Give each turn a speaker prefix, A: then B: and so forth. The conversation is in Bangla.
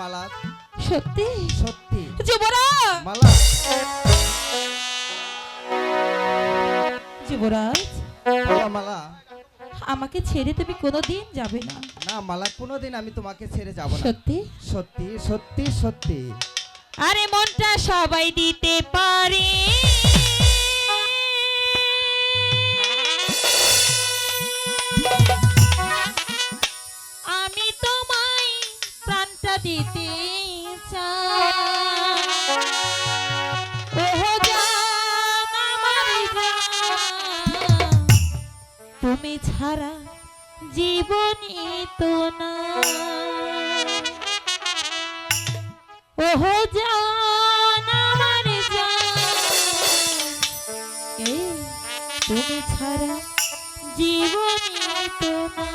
A: মালা।
B: সত্যি
A: সত্যি
B: যুবরাজ,
A: মালা।
B: যুবরাজ
A: বলো মালা।
B: আমাকে ছেড়ে তুমি কোনোদিন যাবে না?
A: না মালা, কোনোদিন আমি তোমাকে ছেড়ে যাব না।
B: সত্যি
A: সত্যি সত্যি সত্যি।
B: আরে মনটা সবাই দিতে পারে, আমি তোমায় প্রাণটা দিতে চাই। ওহো জান আমার জান, তুমি ছাড়া জীবনই তো না। ওহো জান আমার জান, এই তুমি ছাড়া জীবনই তো না।